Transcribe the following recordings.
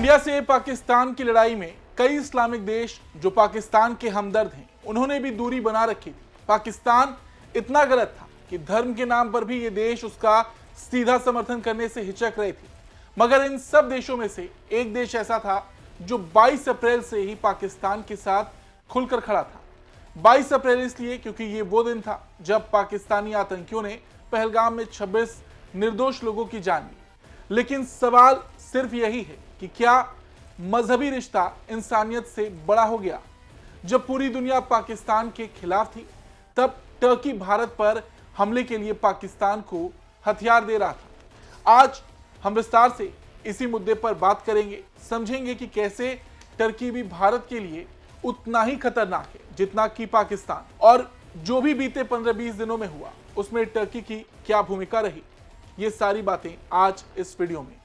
India से पाकिस्तान की लड़ाई में कई इस्लामिक देश जो पाकिस्तान के हमदर्द हैं, उन्होंने भी दूरी बना रखी थी। पाकिस्तान इतना गलत था कि धर्म के नाम पर भी ये देश उसका सीधा समर्थन करने से हिचक रहे थे। मगर इन सब देशों में से एक देश ऐसा था जो 22 अप्रैल से ही पाकिस्तान के साथ खुलकर खड़ा था। 22 अप्रैल इसलिए क्योंकि ये वो दिन था जब पाकिस्तानी आतंकियों ने पहलगाम में 26 निर्दोष लोगों की जान ली। लेकिन सवाल सिर्फ यही है कि क्या मजहबी रिश्ता इंसानियत से बड़ा हो गया? जब पूरी दुनिया पाकिस्तान के खिलाफ थी, तब टर्की भारत पर हमले के लिए पाकिस्तान को हथियार दे रहा था। आज हम विस्तार से इसी मुद्दे पर बात करेंगे, समझेंगे कि कैसे टर्की भी भारत के लिए उतना ही खतरनाक है जितना कि पाकिस्तान, और जो भी बीते 15-20 दिनों में हुआ उसमें टर्की की क्या भूमिका रही, ये सारी बातें आज इस वीडियो में।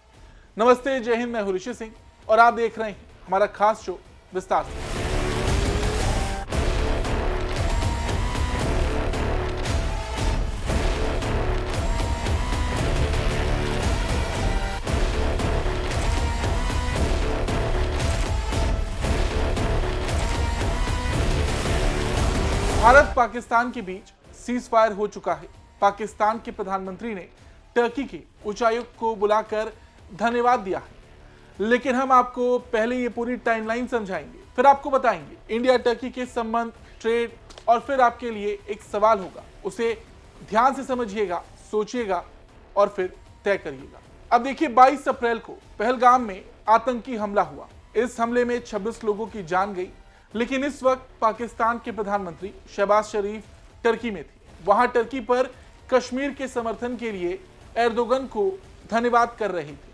नमस्ते, जय हिंद, मैं हूं ऋषि सिंह और आप देख रहे हैं हमारा खास शो विस्तार से। भारत पाकिस्तान के बीच सीज फायर हो चुका है। पाकिस्तान के प्रधानमंत्री ने टर्की के उच्चायुक्त को बुलाकर धन्यवाद दिया है। लेकिन हम आपको पहले ये पूरी टाइमलाइन समझाएंगे, फिर आपको बताएंगे इंडिया टर्की के संबंध, ट्रेड, और फिर आपके लिए एक सवाल होगा, उसे ध्यान से समझिएगा, सोचिएगा और फिर तय करिएगा। अब देखिए, 22 अप्रैल को पहलगाम में आतंकी हमला हुआ। इस हमले में 26 लोगों की जान गई। लेकिन इस वक्त पाकिस्तान के प्रधानमंत्री शहबाज शरीफ टर्की में थे। वहां टर्की पर कश्मीर के समर्थन के लिए एर्दोगन को धन्यवाद कर रहे थे।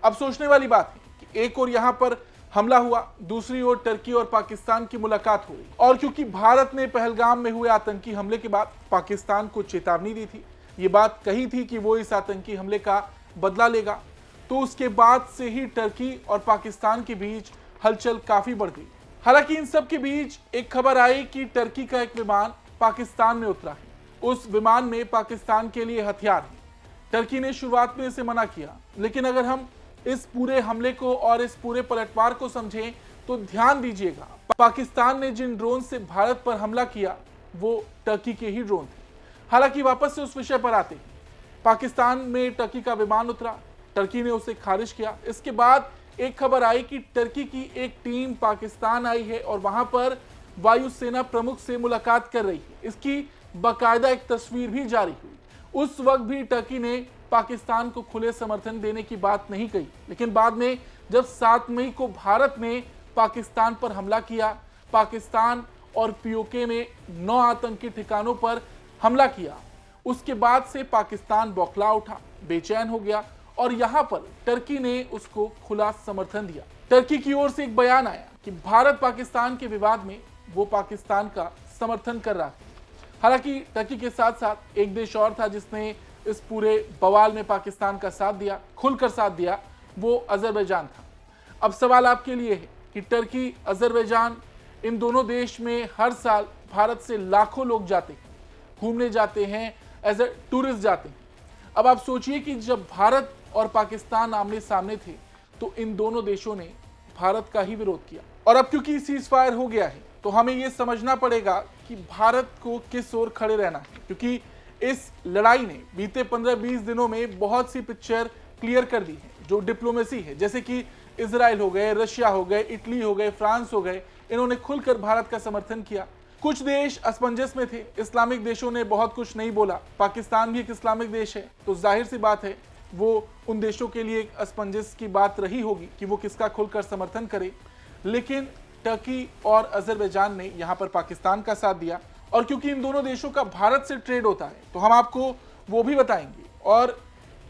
अब सोचने वाली बात है कि एक और यहां पर हमला हुआ, दूसरी ओर टर्की और पाकिस्तान की मुलाकात हुई। और क्योंकि भारत ने पहलगाम में हुए आतंकी हमले के बाद पाकिस्तान को चेतावनी दी थी, ये बात कही थी कि वो इस आतंकी हमले का बदला लेगा, तो उसके बाद से ही टर्की और पाकिस्तान के बीच हलचल काफी बढ़ गई। हालांकि इन सब के बीच एक खबर आई कि टर्की का एक विमान पाकिस्तान में उतरा है। उस विमान में पाकिस्तान के लिए हथियार है। टर्की ने शुरुआत में इसे मना किया, लेकिन अगर हम इस पूरे हमले को और इस पूरे पलटवार को समझें तो ध्यान दीजिएगा, पाकिस्तान ने जिन ड्रोन से भारत पर हमला किया वो टर्की के ही ड्रोन थे। हालांकि वापस से उस विषय पर आते हैं। पाकिस्तान में टर्की का विमान उतरा, टर्की ने उसे खारिज किया। इसके बाद एक खबर आई कि टर्की की एक टीम पाकिस्तान आई है और वहां पर वायुसेना प्रमुख से मुलाकात कर रही है। इसकी बाकायदा एक तस्वीर भी जारी हुई। उस वक्त भी टर्की ने पाकिस्तान को खुले समर्थन देने की बात नहीं कही, लेकिन बाद में जब 7 मई को भारत ने पाकिस्तान पर हमला किया, पाकिस्तान और पीओके में 9 आतंकी ठिकानों पर हमला किया, उसके बाद से पाकिस्तान बौखला उठा, बेचैन हो गया और यहां पर टर्की ने उसको खुला समर्थन दिया। टर्की की ओर से एक बयान आया कि भारत पाकिस्तान के विवाद में वो पाकिस्तान का समर्थन कर रहा है। हालांकि टर्की के साथ साथ एक देश और था जिसने इस पूरे बवाल में पाकिस्तान का साथ दिया, खुलकर साथ दिया, वो अजरबैजान था। अब सवाल आपके लिए है कि टर्की, अजरबैजान, इन दोनों देश में हर साल भारत से लाखों लोग जाते हैं, घूमने जाते हैं, एज ए टूरिस्ट जाते हैं। अब आप सोचिए कि जब भारत और पाकिस्तान आमने सामने थे तो इन दोनों देशों ने भारत का ही विरोध किया। और अब क्योंकि सीज फायर हो गया है तो हमें यह समझना पड़ेगा कि भारत को किस ओर खड़े रहना है, क्योंकि इस लड़ाई ने बीते 15-20 दिनों में बहुत सी पिक्चर क्लियर कर दी है। जो डिप्लोमेसी है, जैसे कि इजराइल हो गए, रशिया हो गए, इटली हो गए, फ्रांस हो गए, इन्होंने खुलकर भारत का समर्थन किया। कुछ देश असमंजस में थे, इस्लामिक देशों ने बहुत कुछ नहीं बोला। पाकिस्तान भी एक इस्लामिक देश है, तो जाहिर सी बात है वो उन देशों के लिए एक असमंजस की बात रही होगी कि वो किसका खुलकर समर्थन करे। लेकिन टर्की और अजरबैजान ने यहाँ पर पाकिस्तान का साथ दिया। और क्योंकि इन दोनों देशों का भारत से ट्रेड होता है तो हम आपको वो भी बताएंगे। और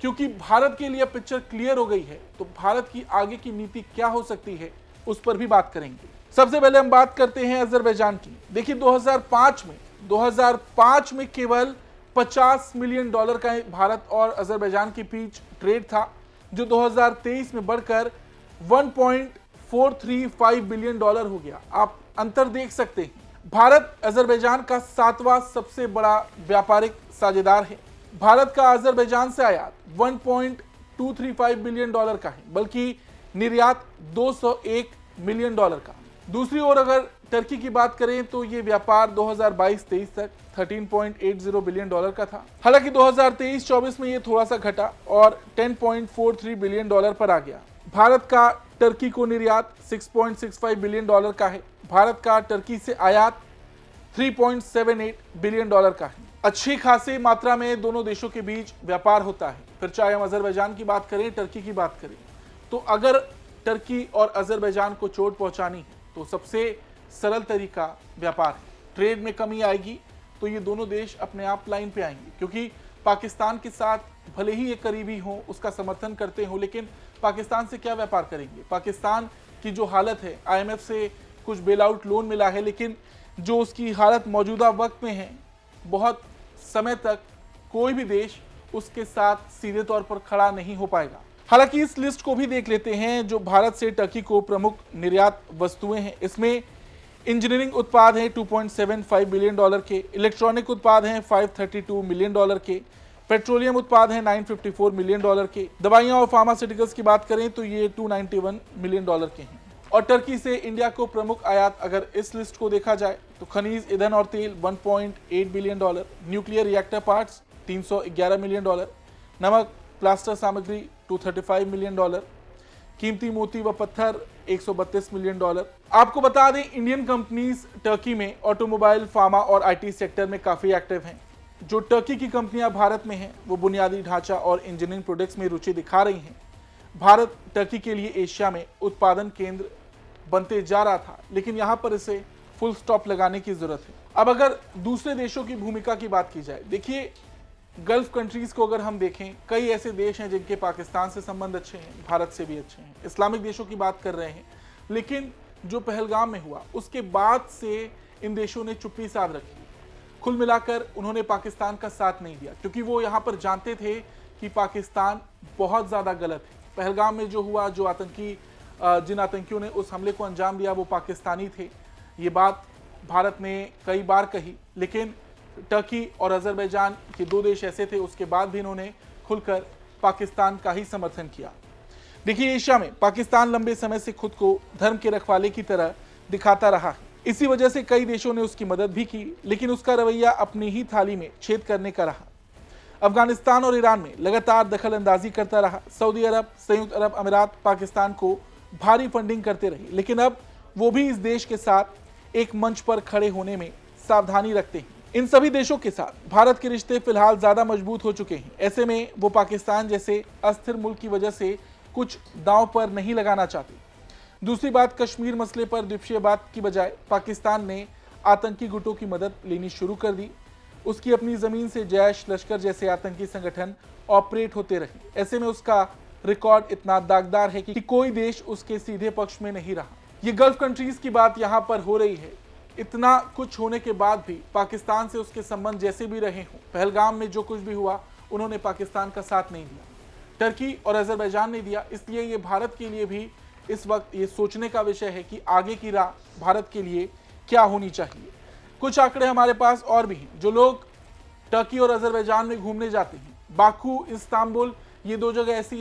क्योंकि भारत के लिए पिक्चर क्लियर हो गई है तो भारत की आगे की नीति क्या हो सकती है उस पर भी बात करेंगे। सबसे पहले हम बात करते हैं अजरबैजान की। देखिए, 2005 में केवल $50 मिलियन का भारत और अजरबैजान के बीच ट्रेड था, जो 2023 में बढ़कर $1.435 बिलियन हो गया। आप अंतर देख सकते हैं। भारत अजरबैजान का 7वां सबसे बड़ा व्यापारिक साझेदार है। भारत का अजरबैजान से आयात $1.235 बिलियन का है, बल्कि निर्यात $201 मिलियन का। दूसरी ओर अगर टर्की की बात करें तो ये व्यापार 2022-23 तक $13.80 बिलियन का था। हालांकि 2023-24 में ये थोड़ा सा घटा और $10.43 बिलियन पर आ गया। भारत का टर्की को निर्यात $6.65 बिलियन का है। भारत का टर्की से आयात $3.78 बिलियन का है। अच्छी खासी मात्रा में दोनों देशों के बीच व्यापार होता है। फिर चाहे हम अजरबैजान की बात करें, टर्की की बात करें, तो अगर टर्की और अजरबैजान को चोट पहुंचानी है तो सबसे सरल तरीका व्यापार है। ट्रेड में कमी आएगी तो ये दोनों देश अपने आप लाइन पे आएंगे, क्योंकि पाकिस्तान के साथ भले ही ये करीबी हो, उसका समर्थन करते हो, लेकिन पाकिस्तान से क्या व्यापार करेंगे। पाकिस्तान की जो हालत है, IMF से कुछ बेल आउट लोन मिला है, लेकिन जो उसकी हालत मौजूदा वक्त में है, बहुत समय तक कोई भी देश उसके साथ सीधे तौर पर खड़ा नहीं हो पाएगा। हालांकि इस लिस्ट को भी देख लेते हैं जो भारत से टर्की को प्रमुख निर्यात वस्तुएं हैं। इसमें इंजीनियरिंग उत्पाद हैं $2.75 बिलियन के, इलेक्ट्रॉनिक उत्पाद हैं $532 मिलियन के, पेट्रोलियम उत्पाद हैं $954 मिलियन के, दवाइयां और फार्मास्यूटिकल्स की बात करें तो ये $291 मिलियन के हैं। और टर्की से इंडिया को प्रमुख आयात अगर इस लिस्ट को देखा जाए तो खनिज, ईंधन और तेल $1.8 billion, nuclear reactor parts $311 million, नमक प्लास्टर सामग्री $235 मिलियन, कीमती मोती व पत्थर $132 मिलियन। आपको बता दें, इंडियन कंपनीज टर्की में ऑटोमोबाइल, फार्मा और IT सेक्टर में काफी एक्टिव हैं। जो टर्की की कंपनियां भारत में हैं वो बुनियादी ढांचा और इंजीनियरिंग प्रोडक्ट्स में रुचि दिखा रही हैं। भारत टर्की के लिए एशिया में उत्पादन केंद्र बनते जा रहा था, लेकिन यहां पर इसे फुल स्टॉप लगाने की जरूरत है। अब अगर दूसरे देशों की भूमिका की बात की जाए, देखिए गल्फ कंट्रीज को अगर हम देखें, कई ऐसे देश हैं जिनके पाकिस्तान से संबंध अच्छे हैं, भारत से भी अच्छे हैं। इस्लामिक देशों की बात कर रहे हैं, लेकिन जो पहलगाम में हुआ उसके बाद से इन देशों ने चुप्पी साध रखी। कुल मिलाकर उन्होंने पाकिस्तान का साथ नहीं दिया, क्योंकि वो यहाँ पर जानते थे कि पाकिस्तान बहुत ज़्यादा गलत है। पहलगाम में जो हुआ, जो जिन आतंकियों ने उस हमले को अंजाम दिया वो पाकिस्तानी थे। ये बात भारत ने कई बार कही, लेकिन टर्की और अजरबैजान के दो देश ऐसे थे, उसके बाद भी इन्होंने खुलकर पाकिस्तान का ही समर्थन किया। देखिए, एशिया में पाकिस्तान लंबे समय से खुद को धर्म के रखवाले की तरह दिखाता रहा है। इसी वजह से कई देशों ने उसकी मदद भी की, लेकिन उसका रवैया अपनी ही थाली में छेद करने का रहा। अफगानिस्तान और ईरान में लगातार दखल अंदाजी करता रहा। सऊदी अरब, संयुक्त अरब अमीरात पाकिस्तान को भारी फंडिंग करते रहे, लेकिन अब वो भी इस देश के साथ एक मंच पर खड़े होने में सावधानी रखते हैं। इन सभी देशों के साथ भारत के रिश्ते फिलहाल ज्यादा मजबूत हो चुके हैं। ऐसे में वो पाकिस्तान जैसे अस्थिर मुल्क की वजह से कुछ दांव पर नहीं लगाना चाहते। दूसरी बात, कश्मीर मसले पर द्विपक्षीय बात की बजाय पाकिस्तान ने आतंकी गुटों की मदद लेनी शुरू कर दी। उसकी अपनी जमीन से जैश, लश्कर जैसे आतंकी संगठन ऑपरेट होते रहे। ऐसे में उसका रिकॉर्ड इतना दागदार है कि कोई देश उसके सीधे पक्ष में नहीं रहा। ये गल्फ कंट्रीज की बात यहाँ पर हो रही है। इतना कुछ होने के बाद भी पाकिस्तान से उसके संबंध जैसे भी रहे हों, पहलगाम में जो कुछ भी हुआ उन्होंने पाकिस्तान का साथ नहीं दिया, टर्की और अजरबैजान ने दिया। इसलिए ये भारत के लिए भी इस वक्त ये सोचने का विषय है कि आगे की राह भारत के लिए क्या होनी चाहिए। कुछ आंकड़े हमारे पास और भी हैं। जो लोग टर्की और अजरबैजान में घूमने जाते हैं, बाकू, इस्तांबुल, ये दो जगह ऐसी